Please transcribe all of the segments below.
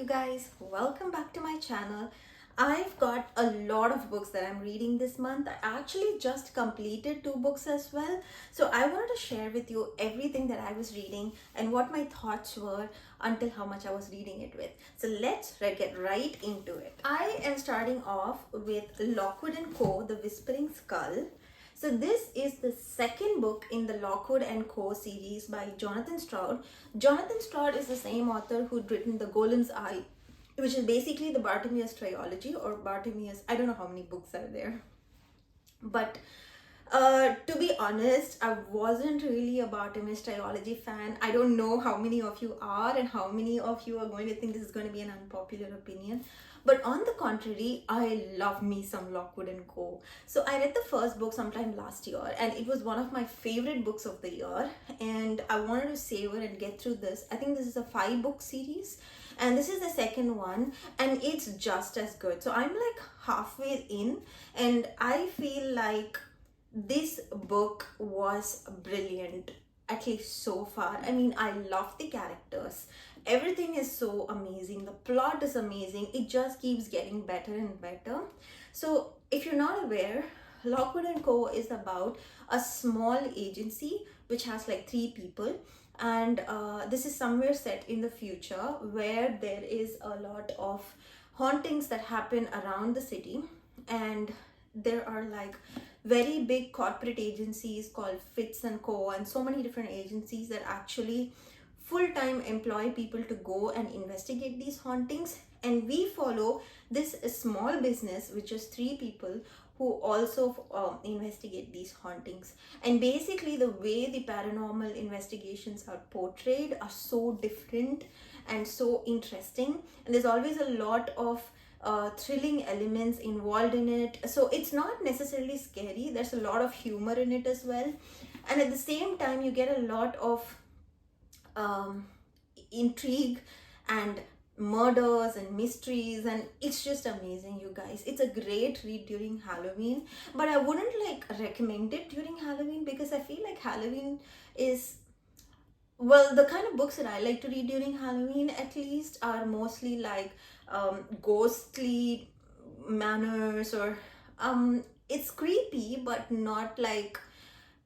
you guys, welcome back to my channel. I've got a lot of books that I'm reading this month. I actually just completed 2 books as well. So I wanted to share with you everything that I was reading and what my thoughts were until how much I was reading it with. So let's get right into it. I am starting off with Lockwood and Co, The Whispering Skull. So this is the second book in the Lockwood and Co series by Jonathan Stroud. Jonathan Stroud is the same author who'd written The Golem's Eye, which is basically the Bartimaeus trilogy, or Bartimaeus, I don't know how many books are there. But to be honest, I wasn't really a Bartimaeus trilogy fan. I don't know how many of you are and how many of you are going to think this is going to be an unpopular opinion. But on the contrary, I love me some Lockwood and Co. So I read the first book sometime last year and it was one of my favorite books of the year. And I wanted to savor and get through this. I think this is a 5-book series and this is the second one and it's just as good. So I'm like halfway in and I feel like this book was brilliant, at least so far. I mean, I love the characters. Everything is so amazing. The plot is amazing. It just keeps getting better and better. So if you're not aware, Lockwood and Co is about a small agency which has like 3 people. And this is somewhere set in the future where there is a lot of hauntings that happen around the city. And there are like very big corporate agencies called Fitz and Co and so many different agencies that actually full-time employ people to go and investigate these hauntings, and we follow this small business which is 3 people who also investigate these hauntings. And basically the way the paranormal investigations are portrayed are so different and so interesting, and there's always a lot of thrilling elements involved in it. So it's not necessarily scary, there's a lot of humor in it as well, and at the same time you get a lot of intrigue and murders and mysteries, and it's just amazing, you guys. It's a great read during Halloween, but I wouldn't like recommend it during Halloween because I feel like Halloween is, well, the kind of books that I like to read during Halloween at least are mostly like ghostly manners, or it's creepy but not like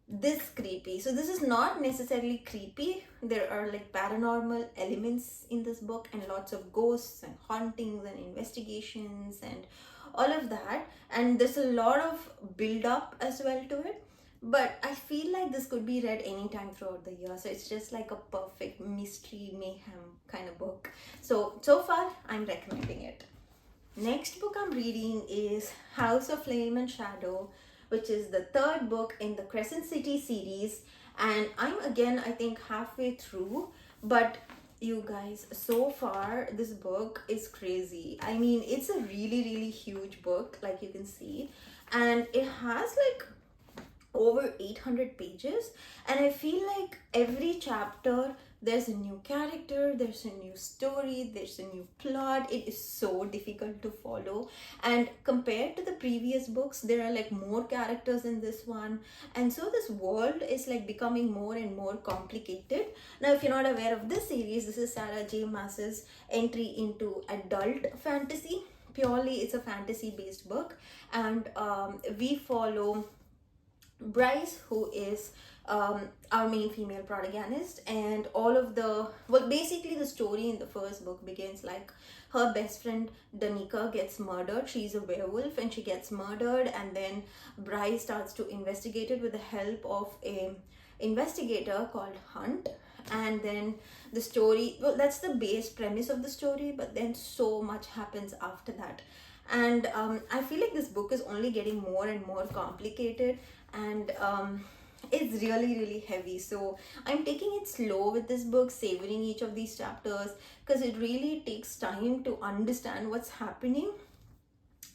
this creepy. So this is not necessarily creepy. There are like paranormal elements in this book and lots of ghosts and hauntings and investigations and all of that, and there's a lot of build up as well to it. But I feel like this could be read anytime throughout the year, so it's just like a perfect mystery mayhem kind of book. So far I'm recommending it. Next book I'm reading is House of Flame and Shadow, which is the 3rd book in the Crescent City series, and I'm again I think halfway through. But you guys, so far this book is crazy. I mean, it's a really huge book, like you can see, and it has like over 800 pages, and I feel like every chapter there's a new character, there's a new story, there's a new plot. It is so difficult to follow, and compared to the previous books there are like more characters in this one, and so this world is like becoming more and more complicated. Now if you're not aware of this series, this is Sarah J Maas's entry into adult fantasy. Purely it's a fantasy based book, and we follow Bryce, who is our main female protagonist, and all of the, well, basically the story in the first book begins like her best friend Danica gets murdered. She's a werewolf and she gets murdered, and then Bryce starts to investigate it with the help of a investigator called Hunt. And then the story, well, that's the base premise of the story, but then so much happens after that. And I feel like this book is only getting more and more complicated, and it's really heavy. So I'm taking it slow with this book, savoring each of these chapters, because it really takes time to understand what's happening.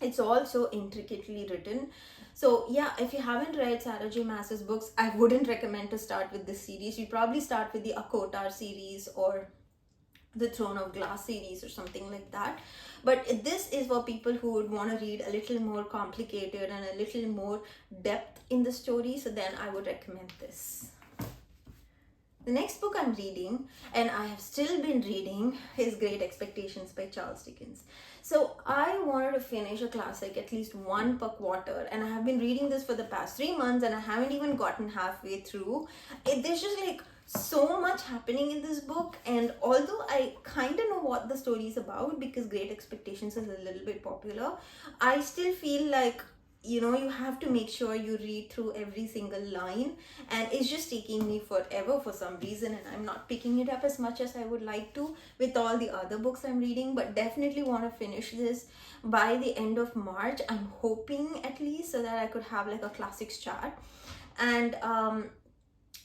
It's also intricately written. So yeah, if you haven't read Sarah J Maas's books, I wouldn't recommend to start with this series. You probably start with the Akotar series or the Throne of Glass series or something like that. But this is for people who would want to read a little more complicated and a little more depth in the story, so then I would recommend this. The next book I'm reading, and I have still been reading, is Great Expectations by Charles Dickens. So I wanted to finish a classic, at least one per quarter, and I have been reading this for the past 3 months, and I haven't even gotten halfway through. There's just like so much happening in this book, and although I kind of know what the story is about because Great Expectations is a little bit popular, I still feel like, you have to make sure you read through every single line, and it's just taking me forever for some reason, and I'm not picking it up as much as I would like to with all the other books I'm reading, but definitely want to finish this by the end of March. I'm hoping, at least, so that I could have like a classics chat. And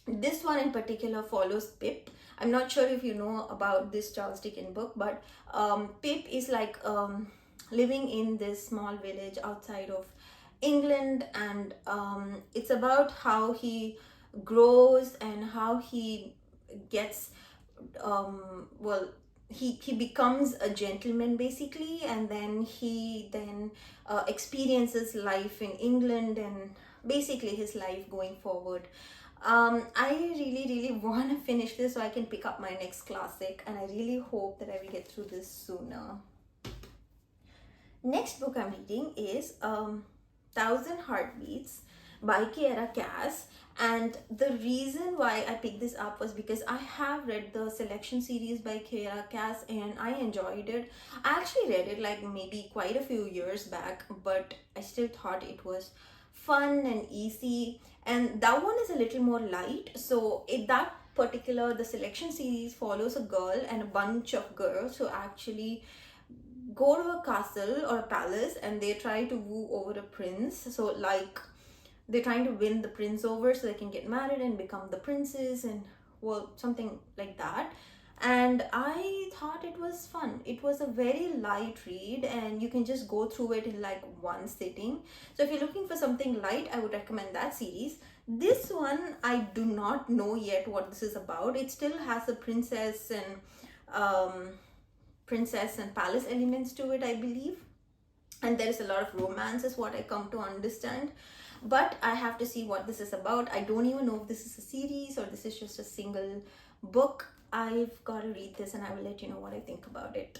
this one in particular follows Pip. I'm not sure if you know about this Charles Dickens book, but Pip is like living in this small village outside of England, and it's about how he grows and how he gets well, he becomes a gentleman basically, and then he experiences life in England and basically his life going forward. I really want to finish this so I can pick up my next classic, and I really hope that I will get through this sooner. Next book I'm reading is Thousand Heartbeats by Kiera Cass, and the reason why I picked this up was because I have read the Selection series by Kiera Cass and I enjoyed it. I actually read it like maybe quite a few years back, but I still thought it was fun and easy, and that one is a little more light. So that particular, the Selection series follows a girl and a bunch of girls who actually go to a castle or a palace, and they try to woo over a prince. So like they're trying to win the prince over so they can get married and become the princes, and well, something like that. And I thought it was fun. It was a very light read, and you can just go through it in like one sitting. So if you're looking for something light, I would recommend that series. This one, I do not know yet what this is about. It still has a princess and palace elements to it, I believe, and there is a lot of romance is what I come to understand, but I have to see what this is about. I don't even know if this is a series or this is just a single book. I've got to read this and I will let you know what I think about it.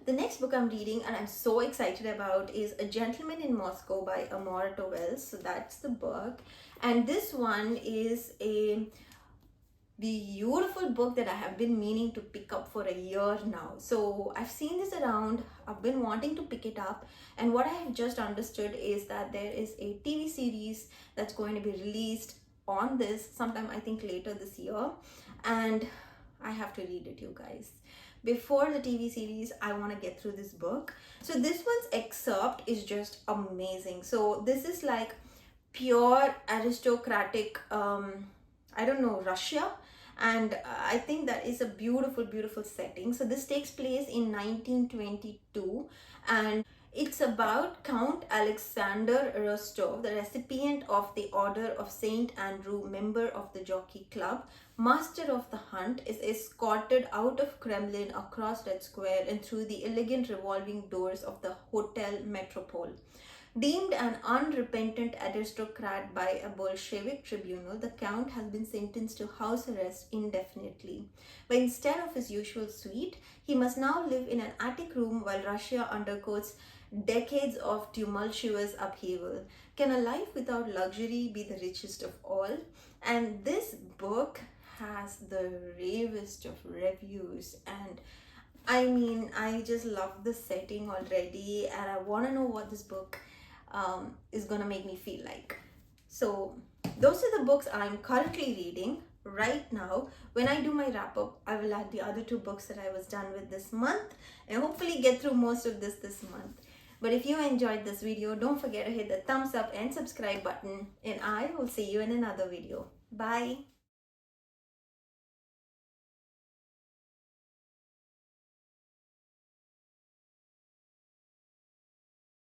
The next book I'm reading and I'm so excited about is A Gentleman in Moscow by Amor Towell. So that's the book, and this one is a beautiful book that I have been meaning to pick up for a year now. So I've seen this around, I've been wanting to pick it up, and what I have just understood is that there is a TV series that's going to be released on this sometime, I think later this year, and I have to read it, you guys. Before the TV series, I want to get through this book. So this one's excerpt is just amazing. So this is like pure aristocratic I don't know, Russia, and I think that is a beautiful setting. So this takes place in 1922, and it's about Count Alexander Rostov, the recipient of the Order of St. Andrew, member of the Jockey Club, master of the hunt, is escorted out of Kremlin, across Red Square, and through the elegant revolving doors of the Hotel Metropole. Deemed an unrepentant aristocrat by a Bolshevik tribunal, the Count has been sentenced to house arrest indefinitely. But instead of his usual suite, he must now live in an attic room while Russia undergoes decades of tumultuous upheaval. Can a life without luxury be the richest of all? And this book has the ravest of reviews, and I mean, I just love the setting already, and I want to know what this book is gonna make me feel like. So those are the books I'm currently reading right now. When I do my wrap up, I will add the other 2 books that I was done with this month, and hopefully get through most of this month. But if you enjoyed this video, don't forget to hit the thumbs up and subscribe button, and I will see you in another video. Bye.